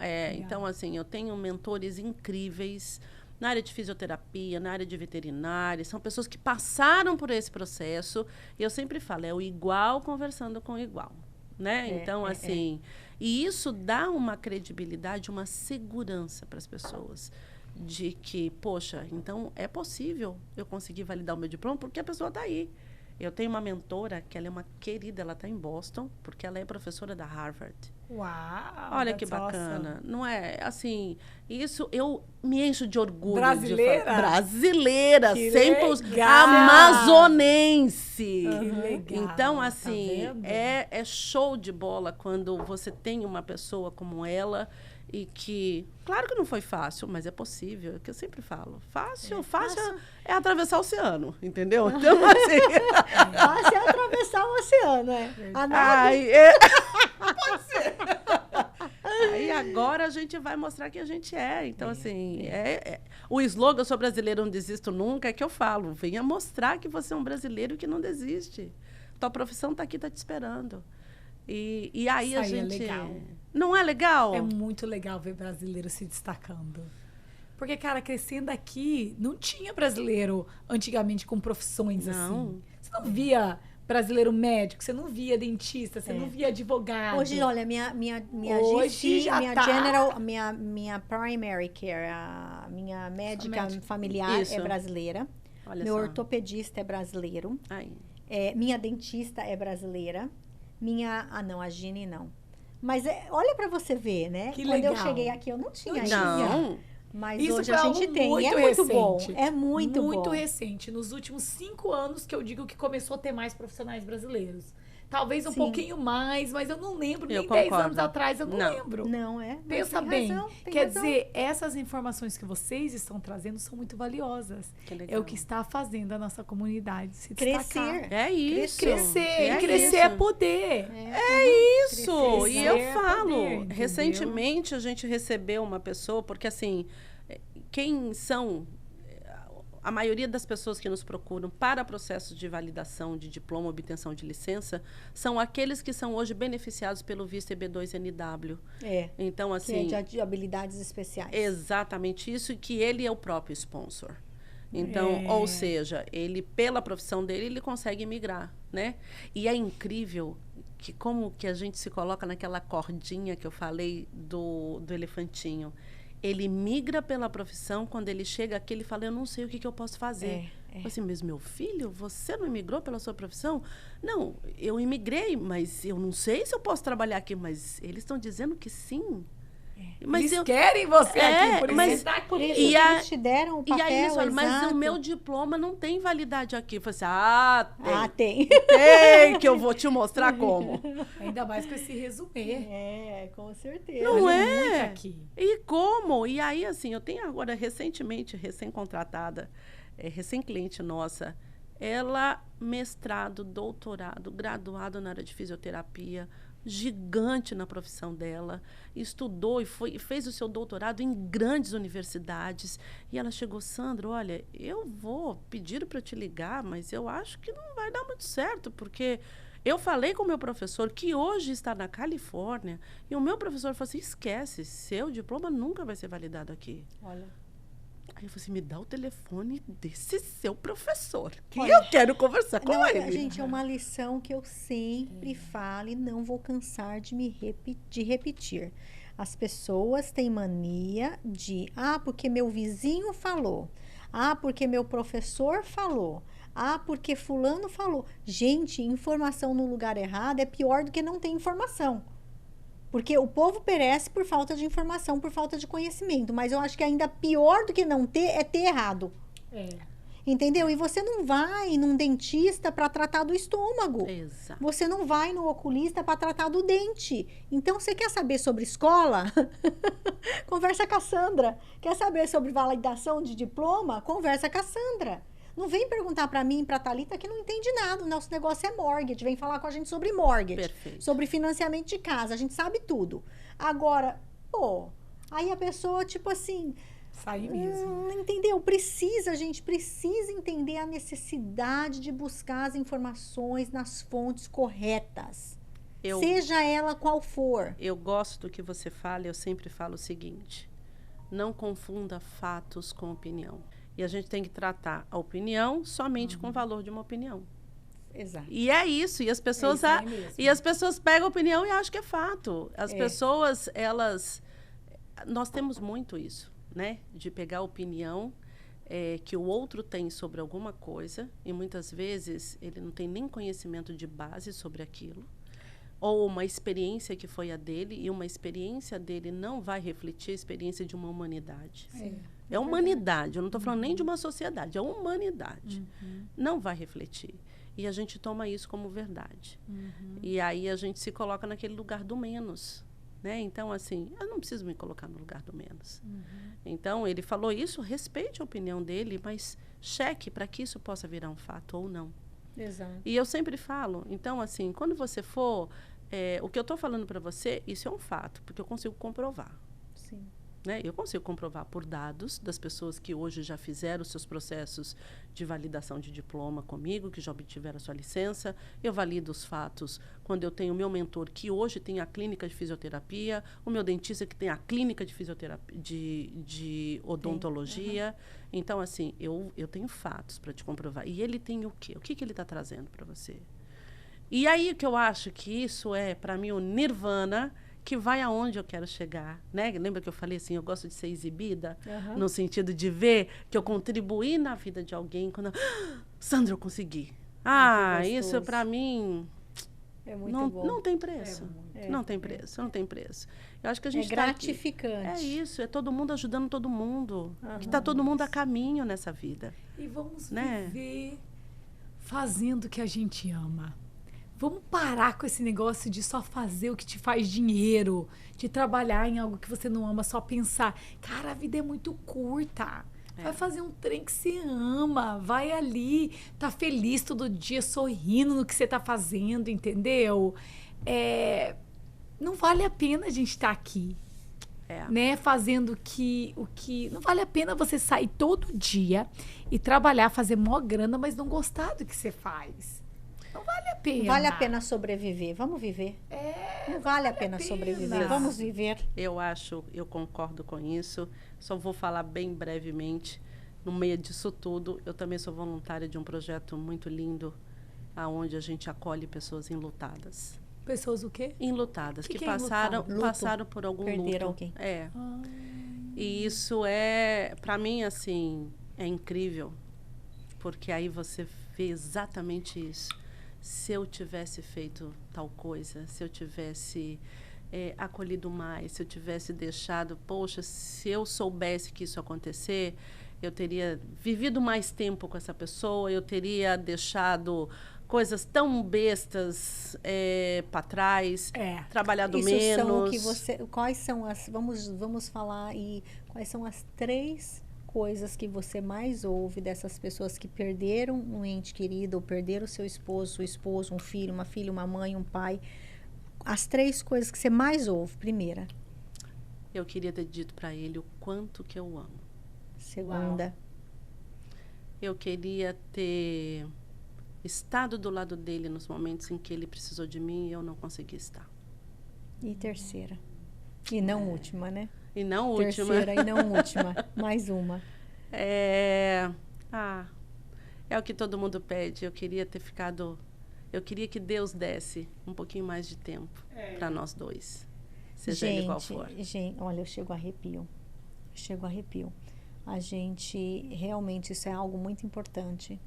C: assim, eu tenho mentores incríveis na área de fisioterapia, na área de veterinária. São pessoas que passaram por esse processo. E eu sempre falo, é o igual conversando com o igual. Né? Então, assim, e isso dá uma credibilidade, uma segurança para as pessoas. De que, poxa, então é possível eu conseguir validar o meu diploma porque a pessoa está aí. Eu tenho uma mentora que ela é uma querida, ela está em Boston, porque ela é professora da Harvard.
A: Uau!
C: Olha que bacana. Awesome. Não é? Assim, isso eu me encho de orgulho.
A: Brasileira?
C: Brasileira,
A: que
C: 100%
A: legal.
C: Amazonense.
A: Que legal.
C: Então, assim,
A: tá
C: é show de bola quando você tem uma pessoa como ela e que, claro que não foi fácil, mas é possível, é o que eu sempre falo. Fácil é atravessar o oceano, entendeu? Então, assim...
B: Fácil é atravessar o oceano,
C: Pode ser. Aí agora a gente vai mostrar que a gente é. Então, assim, o slogan "Eu sou brasileiro, não desisto nunca" é que eu falo. Venha mostrar que você é um brasileiro que não desiste. Tua profissão está aqui, está te esperando. E aí a gente...
A: É legal.
C: Não é legal?
A: É muito legal ver brasileiro se destacando. Porque, cara, crescendo aqui, não tinha brasileiro antigamente com profissões assim. Você não via brasileiro médico, você não via dentista, você não via advogado.
B: Hoje, olha, minha
A: Hoje
B: GC,
A: já
B: minha
A: tá.
B: general, minha primary care, a minha médica familiar
C: Isso.
B: é brasileira.
C: Olha
B: Meu
C: só.
B: ortopedista é brasileiro.
C: Aí.
B: Minha dentista é brasileira. A Gine não. Mas olha pra você ver, né?
A: Que
B: Quando eu
A: legal.
B: cheguei aqui, eu não tinha isso.
C: Não.
B: Mas
A: Isso
B: hoje
A: foi
B: a
A: algo
B: gente tem. E é
A: muito
B: muito bom.
A: recente.
B: É muito bom.
A: Recente. Nos últimos 5 anos que eu digo que começou a ter mais profissionais brasileiros. Talvez um
B: Sim.
A: pouquinho mais, mas eu não lembro.
C: Eu
A: Nem 10
C: concordo.
A: anos atrás eu não lembro.
B: Não é? Mas
A: Pensa
B: tem
A: bem.
B: razão, tem
A: Quer
B: razão.
A: dizer, essas informações que vocês estão trazendo são muito valiosas.
C: Que legal.
A: É o que está fazendo a nossa comunidade se
B: Crescer.
A: destacar.
C: É isso.
A: Crescer.
C: É
A: Crescer
C: isso.
A: é poder.
C: Isso,
B: Crescer,
C: e eu
A: é
C: falo,
A: poder, entendeu?
C: recentemente a gente recebeu uma pessoa, porque assim, quem são a maioria das pessoas que nos procuram para processos de validação de diploma, obtenção de licença, são aqueles que são hoje beneficiados pelo visto EB2NW. Então, assim...
B: Que é de habilidades especiais.
C: Exatamente isso, que ele é o próprio sponsor. Então, ou seja, ele, pela profissão dele, ele consegue migrar, né? E é incrível que como que a gente se coloca naquela cordinha que eu falei do elefantinho. Ele migra pela profissão, quando ele chega aqui, ele fala, eu não sei o que eu posso fazer. Eu assim, mas meu filho, você não imigrou pela sua profissão? Não, eu imigrei, mas eu não sei se eu posso trabalhar aqui. Mas eles estão dizendo que sim. Mas
A: Eles querem você aqui, por isso
C: mas-
A: você está aqui.
B: Por isso
C: E
B: que
C: a-
B: eles te deram o papel,
C: E aí eles falam, mas
B: exato.
C: o meu diploma não tem validade aqui. Eu falei assim,
B: Tem.
C: tem, que eu vou te mostrar como.
A: Ainda mais com esse resumê.
B: Com certeza.
C: Não
A: Olha
C: é?
A: muito aqui.
C: E como? E aí, assim, eu tenho agora, recentemente, recém-contratada, recém-cliente nossa, ela, mestrado, doutorado, graduada na área de fisioterapia, gigante na profissão dela, estudou e fez o seu doutorado em grandes universidades. E ela chegou, Sandra, olha, eu vou pedir para te ligar, mas eu acho que não vai dar muito certo, porque eu falei com o meu professor, que hoje está na Califórnia, e o meu professor falou assim, esquece, seu diploma nunca vai ser validado aqui.
B: Olha.
C: Aí eu falei assim, me dá o telefone desse seu professor, que
B: Olha,
C: eu quero conversar com
B: Não,
C: ele.
B: gente, é uma lição que eu sempre falo e não vou cansar de de repetir. As pessoas têm mania de, porque meu vizinho falou, porque meu professor falou, porque fulano falou. Gente, informação no lugar errado é pior do que não ter informação. Porque o povo perece por falta de informação, por falta de conhecimento. Mas eu acho que ainda pior do que não ter é ter errado. Entendeu? E você não vai num dentista para tratar do estômago.
C: Exato.
B: Você não vai no oculista para tratar do dente. Então, você quer saber sobre escola? Conversa com a Sandra. Quer saber sobre validação de diploma? Conversa com a Sandra. Não vem perguntar para mim e para a Thalita que não entende nada. O nosso negócio é mortgage. Vem falar com a gente sobre mortgage.
C: Perfeito.
B: Sobre financiamento de casa. A gente sabe tudo. Agora, aí a pessoa, tipo assim...
A: Sai mesmo.
B: Entendeu? A gente precisa entender a necessidade de buscar as informações nas fontes corretas. Seja ela qual for.
C: Eu gosto do que você fala, eu sempre falo o seguinte, não confunda fatos com opinião. E a gente tem que tratar a opinião somente com o valor de uma opinião.
B: Exato.
C: E é isso, e as pessoas,
A: aí mesmo.
C: e as pessoas pegam a opinião e acham que é fato. As pessoas, nós temos muito isso, né? De pegar a opinião que o outro tem sobre alguma coisa, e muitas vezes ele não tem nem conhecimento de base sobre aquilo, ou uma experiência que foi a dele, e uma experiência dele não vai refletir a experiência de uma humanidade. É humanidade, eu não estou falando nem de uma sociedade, é humanidade. Não vai refletir. E a gente toma isso como verdade. E aí a gente se coloca naquele lugar do menos. né? Então, assim, eu não preciso me colocar no lugar do menos. Então, ele falou isso, respeite a opinião dele, mas cheque para que isso possa virar um fato ou não.
B: Exato.
C: E eu sempre falo, então, assim, quando você for, o que eu estou falando para você, isso é um fato, porque eu consigo comprovar.
B: Sim.
C: Né? Eu consigo comprovar por dados das pessoas que hoje já fizeram seus processos de validação de diploma comigo, que já obtiveram a sua licença. Eu valido os fatos quando eu tenho o meu mentor, que hoje tem a clínica de fisioterapia, o meu dentista, que tem a clínica de fisioterapia, de odontologia. Então, assim, eu tenho fatos para te comprovar. E ele tem o quê? O que ele está trazendo para você? E aí que eu acho que isso é, para mim, o nirvana, que vai aonde eu quero chegar, né? Lembra que eu falei assim, eu gosto de ser exibida, no sentido de ver que eu contribuí na vida de alguém quando Sandra, eu consegui. Isso para mim
B: é muito bom.
C: Não tem preço. Não tem preço, não tem preço. Eu acho que a gente
B: gratificante.
C: É isso, é todo mundo ajudando todo mundo. Que está todo mundo a caminho nessa vida.
A: E vamos viver fazendo o que a gente ama. Vamos parar com esse negócio de só fazer o que te faz dinheiro, de trabalhar em algo que você não ama, só pensar. Cara, a vida é muito curta. Vai fazer um trem que você ama, vai ali, tá feliz todo dia, sorrindo no que você tá fazendo, entendeu? Não vale a pena a gente estar aqui, né? Fazendo o que... Não vale a pena você sair todo dia e trabalhar, fazer mó grana, mas não gostar do que você faz. Não vale a pena.
B: Vale a pena sobreviver. Vamos viver. Não vale a pena sobreviver. Vamos viver.
C: Eu concordo com isso. Só vou falar bem brevemente. No meio disso tudo, eu também sou voluntária de um projeto muito lindo, aonde a gente acolhe pessoas enlutadas.
A: Pessoas o quê?
C: Enlutadas, que
A: é
C: passaram por algum
B: Perderam
C: luto.
B: alguém.
C: E isso para mim, assim, é incrível. Porque aí você vê exatamente isso. Se eu tivesse feito tal coisa, se eu tivesse acolhido mais, se eu tivesse deixado, poxa, se eu soubesse que isso ia acontecer, eu teria vivido mais tempo com essa pessoa, eu teria deixado coisas tão bestas para trás, trabalhado
B: isso
C: menos.
B: São o que quais são as... Vamos falar e quais são as 3 coisas que você mais ouve dessas pessoas que perderam um ente querido, ou perderam seu esposo, sua esposa, um filho, uma filha, uma mãe, um pai. As 3 coisas que você mais ouve. Primeira.
C: Eu queria ter dito para ele o quanto que eu amo.
B: Segunda.
C: Uau. Eu queria ter estado do lado dele nos momentos em que ele precisou de mim e eu não consegui estar.
B: E terceira. E não última, né?
C: E não última.
B: Terceira e não última. Mais uma.
C: É o que todo mundo pede. Eu queria que Deus desse um pouquinho mais de tempo para nós dois. Seja ele qual for.
B: Gente, olha, eu chego a arrepio. A gente, realmente, isso é algo muito importante.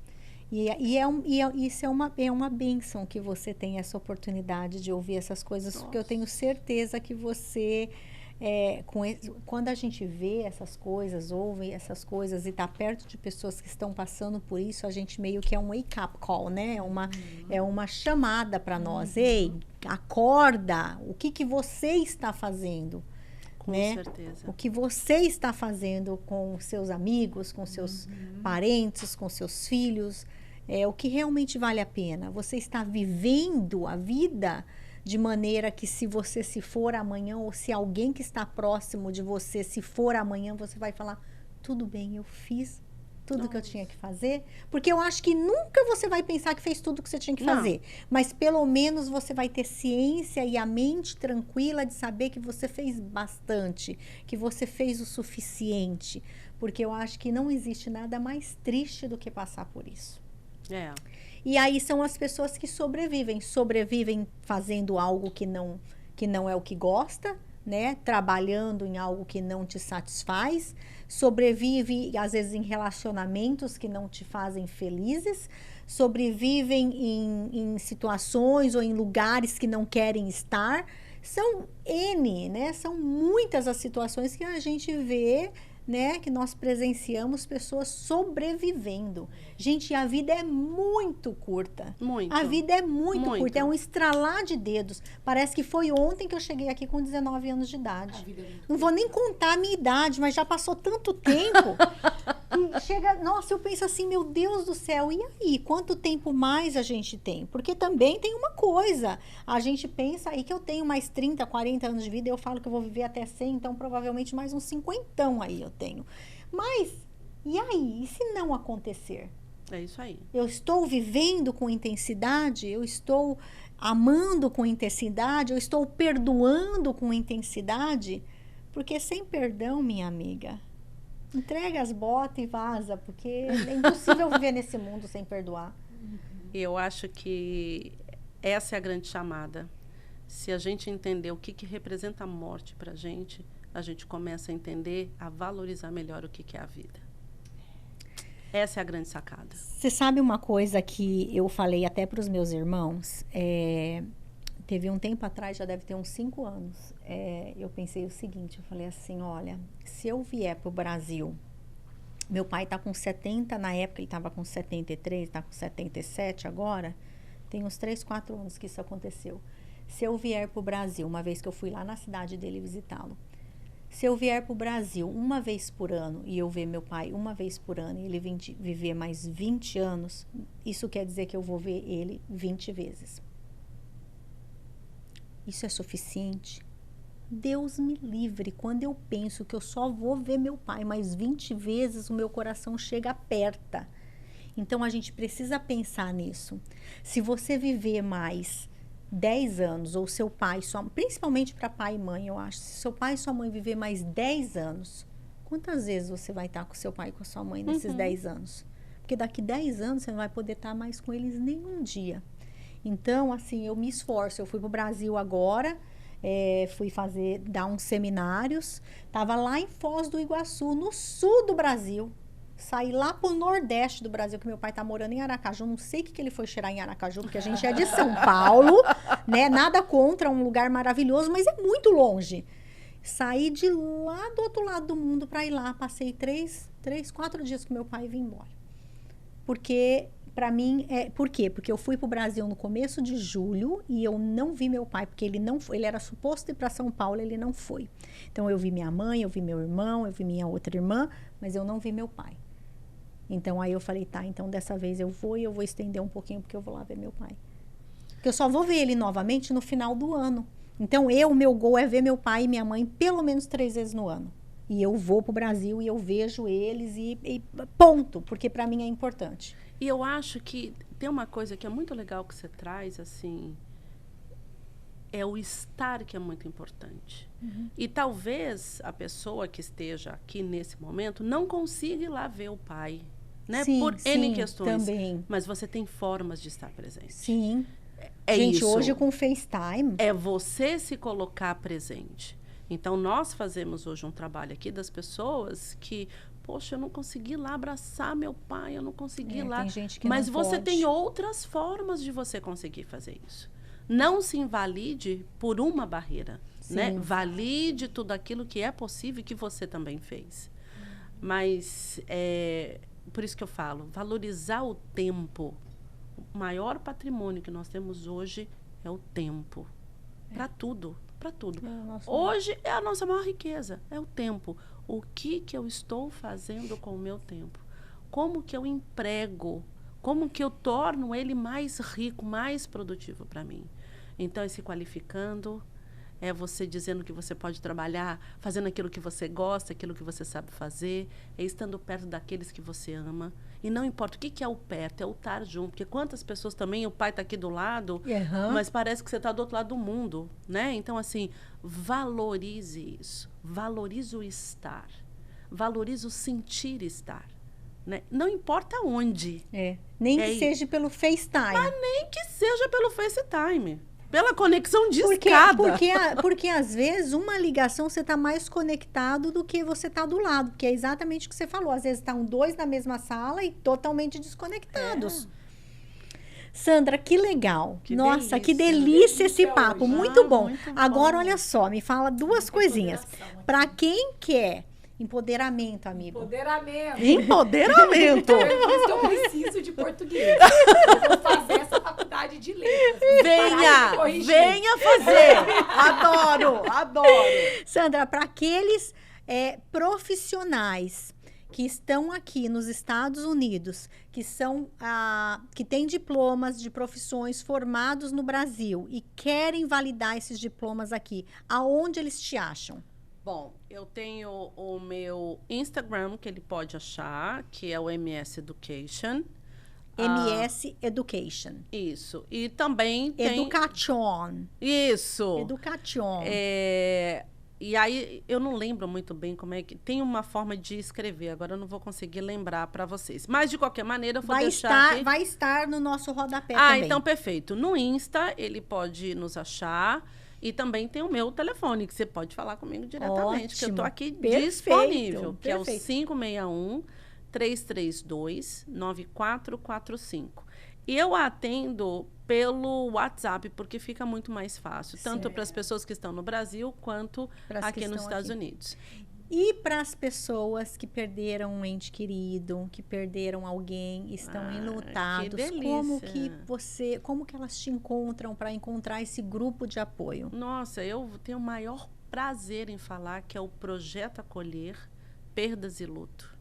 B: Isso é uma bênção que você tem essa oportunidade de ouvir essas coisas, porque eu tenho certeza que você... quando a gente vê essas coisas, ouve essas coisas e está perto de pessoas que estão passando por isso, a gente meio que é um wake-up call, né? É uma chamada para nós. Ei, acorda! O que você está fazendo?
C: Com certeza.
B: O que você está fazendo com seus amigos, com seus parentes, com seus filhos, o que realmente vale a pena. Você está vivendo a vida de maneira que, se você se for amanhã, ou se alguém que está próximo de você se for amanhã, você vai falar, tudo bem, eu fiz tudo que eu tinha que fazer. Porque eu acho que nunca você vai pensar que fez tudo que você tinha que fazer. Mas pelo menos você vai ter ciência e a mente tranquila de saber que você fez bastante, que você fez o suficiente. Porque eu acho que não existe nada mais triste do que passar por isso. E aí são as pessoas que sobrevivem fazendo algo que não é o que gosta, né? Trabalhando em algo que não te satisfaz, sobrevive às vezes em relacionamentos que não te fazem felizes, sobrevivem em situações ou em lugares que não querem estar. São N, né? São muitas as situações que a gente vê né, que nós presenciamos pessoas sobrevivendo. Gente, a vida é muito curta.
C: Muito.
B: A vida é muito
C: Muito.
B: curta, é um estralar de dedos. Parece que foi ontem que eu cheguei aqui com 19 anos de idade.
A: A vida é muito
B: Não vou nem contar a minha idade, mas já passou tanto tempo. E chega, nossa, eu penso assim, meu Deus do céu, e aí? Quanto tempo mais a gente tem? Porque também tem uma coisa, a gente pensa aí que eu tenho mais 30, 40 anos de vida, eu falo que eu vou viver até 100, então provavelmente mais uns 50 aí eu tenho. Mas, e aí? E se não acontecer?
C: É isso aí.
B: Eu estou vivendo com intensidade? Eu estou amando com intensidade? Eu estou perdoando com intensidade? Porque sem perdão, minha amiga, entrega as botas e vaza, porque é impossível viver nesse mundo sem perdoar.
C: Eu acho que essa é a grande chamada. Se a gente entender o que representa a morte para a gente começa a entender, a valorizar melhor o que é a vida. Essa é a grande sacada.
B: Você sabe uma coisa que eu falei até para os meus irmãos? Teve um tempo atrás, já deve ter uns 5 anos, eu pensei o seguinte, eu falei assim, olha, se eu vier para o Brasil, meu pai está com 70, na época ele estava com 73, está com 77 agora, tem uns 3, 4 anos que isso aconteceu. Se eu vier para o Brasil, uma vez que eu fui lá na cidade dele visitá-lo, se eu vier para o Brasil uma vez por ano e eu ver meu pai uma vez por ano e ele viver mais 20 anos, isso quer dizer que eu vou ver ele 20 vezes. Isso é suficiente? Deus me livre. Quando eu penso que eu só vou ver meu pai mais 20 vezes, o meu coração chega aperta. Então, a gente precisa pensar nisso. Se você viver mais 10 anos, ou seu pai, principalmente para pai e mãe, eu acho, se seu pai e sua mãe viver mais 10 anos, quantas vezes você vai estar com seu pai e com a sua mãe nesses 10 anos? Porque daqui 10 anos você não vai poder estar mais com eles nenhum dia. Então, assim, eu me esforço. Eu fui para o Brasil agora, fui dar uns seminários. Estava lá em Foz do Iguaçu, no sul do Brasil. Saí lá para o nordeste do Brasil, que meu pai está morando em Aracaju. Não sei o que ele foi cheirar em Aracaju, porque a gente é de São Paulo, né? Nada contra, um lugar maravilhoso, mas é muito longe. Saí de lá do outro lado do mundo para ir lá. Passei 3, 4 dias com meu pai e vim embora. Porque... Para mim, por quê? Porque eu fui para o Brasil no começo de julho e eu não vi meu pai, porque ele não foi, ele era suposto ir para São Paulo, ele não foi. Então, eu vi minha mãe, eu vi meu irmão, eu vi minha outra irmã, mas eu não vi meu pai. Então, aí eu falei, tá, então dessa vez eu vou e eu vou estender um pouquinho, porque eu vou lá ver meu pai. Porque eu só vou ver ele novamente no final do ano. Então, o meu goal é ver meu pai e minha mãe pelo menos 3 vezes no ano. E eu vou para o Brasil e eu vejo eles e ponto, porque para mim é importante.
C: E eu acho que tem uma coisa que é muito legal que você traz, assim, é o estar que é muito importante. E talvez a pessoa que esteja aqui nesse momento não consiga ir lá ver o pai, né?
B: Sim,
C: por N
B: sim,
C: questões.
B: também.
C: Mas você tem formas de estar presente.
B: Sim.
C: Gente,
B: isso. Hoje com FaceTime.
C: É você se colocar presente. Então, nós fazemos hoje um trabalho aqui das pessoas que... Poxa, eu não consegui lá abraçar meu pai, eu não consegui lá.
B: Tem gente que
C: Mas
B: não
C: você
B: pode.
C: tem outras formas de você conseguir fazer isso. Não se invalide por uma barreira, né? Valide tudo aquilo que é possível e que você também fez. Mas, por isso que eu falo, valorizar o tempo. O maior patrimônio que nós temos hoje é o tempo. Para tudo, para tudo. Hoje é a nossa maior riqueza, é o tempo. O que eu estou fazendo com o meu tempo? Como que eu emprego? Como que eu torno ele mais rico, mais produtivo para mim? Então, é se qualificando, é você dizendo que você pode trabalhar, fazendo aquilo que você gosta, aquilo que você sabe fazer, é estando perto daqueles que você ama. E não importa o que é o perto, é o estar junto. Porque quantas pessoas também, o pai está aqui do lado, mas parece que você está do outro lado do mundo, né? Então, assim, valorize isso. Valorize o estar. Valorize o sentir estar. Né? Não importa onde.
B: Nem que seja pelo FaceTime.
C: Mas nem que seja pelo FaceTime. Pela conexão de escada.
B: Porque às vezes uma ligação você está mais conectado do que você está do lado. Que é exatamente o que você falou. Às vezes estão 2 na mesma sala e totalmente desconectados. Sandra, que legal. Nossa, que delícia esse papo. Muito bom. Agora, olha só, me fala 2 coisinhas. Para quem quer Empoderamento, amigo.
A: Empoderamento.
C: Empoderamento.
A: Eu disse que eu preciso de português. Eu vou fazer essa faculdade de letras.
C: Venha fazer. Adoro.
B: Sandra, para aqueles profissionais que estão aqui nos Estados Unidos, que têm diplomas de profissões formados no Brasil e querem validar esses diplomas aqui, aonde eles te acham?
C: Bom, eu tenho o meu Instagram, que ele pode achar, que é o MS Education.
B: MS Education.
C: Isso. E também tem...
B: Education.
C: Isso.
B: Education.
C: E aí, eu não lembro muito bem como é que... Tem uma forma de escrever, agora eu não vou conseguir lembrar para vocês. Mas, de qualquer maneira, eu vou deixar aqui.
B: Vai estar no nosso rodapé também.
C: Então, perfeito. No Insta, ele pode nos achar. E também tem o meu telefone, que você pode falar comigo diretamente.
B: Ótimo.
C: Que eu estou aqui
B: Perfeito.
C: disponível. Que
B: Perfeito.
C: é o 561-332-9445. E eu atendo pelo WhatsApp, porque fica muito mais fácil. Tanto para as pessoas que estão no Brasil, quanto aqui nos Estados Unidos.
B: E para as pessoas que perderam um ente querido, que perderam alguém, estão enlutados, como que elas te encontram para encontrar esse grupo de apoio?
C: Nossa, eu tenho o maior prazer em falar que é o Projeto Acolher Perdas e Luto.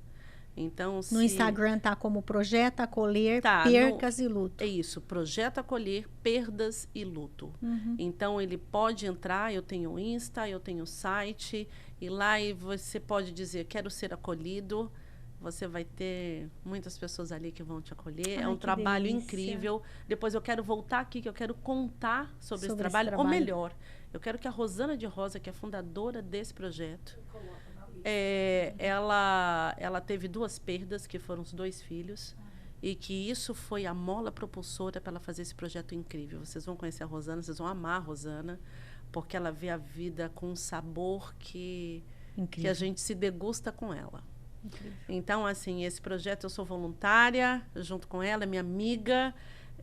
C: Então,
B: no Instagram tá como Projeto Acolher Perdas e Luto.
C: É isso, Projeto Acolher Perdas e Luto.
B: Uhum.
C: Então, ele pode entrar, eu tenho o Insta, eu tenho o site, e lá você pode dizer, quero ser acolhido. Você vai ter muitas pessoas ali que vão te acolher. É um trabalho incrível. Depois eu quero voltar aqui, que eu quero contar sobre esse trabalho. Ou melhor, eu quero que a Rosana de Rosa, que é a fundadora desse projeto, ela teve 2 perdas, que foram os 2 filhos, e que isso foi a mola propulsora para ela fazer esse projeto incrível. Vocês vão conhecer a Rosana, vocês vão amar a Rosana, porque ela vê a vida com um sabor que a gente se degusta com ela. Incrível. Então, assim, esse projeto eu sou voluntária, junto com ela, é minha amiga,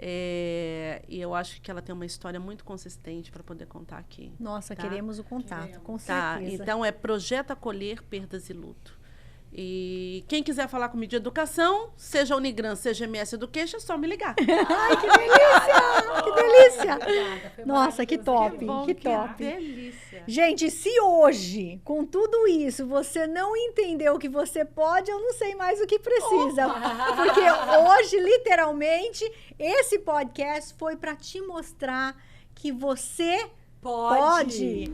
C: e eu acho que ela tem uma história muito consistente para poder contar aqui.
B: Nossa, queremos o contato, com certeza.
C: Então, é Projeto Acolher Perdas e Luto. E quem quiser falar comigo de educação, seja Unigran, seja MS Education, é só me ligar.
B: Ai, que delícia! Que delícia! Nossa, que top, que top.
C: Que delícia.
B: Gente, se hoje, com tudo isso, você não entendeu que você pode, eu não sei mais o que precisa. Porque hoje, literalmente, esse podcast foi para te mostrar que você pode.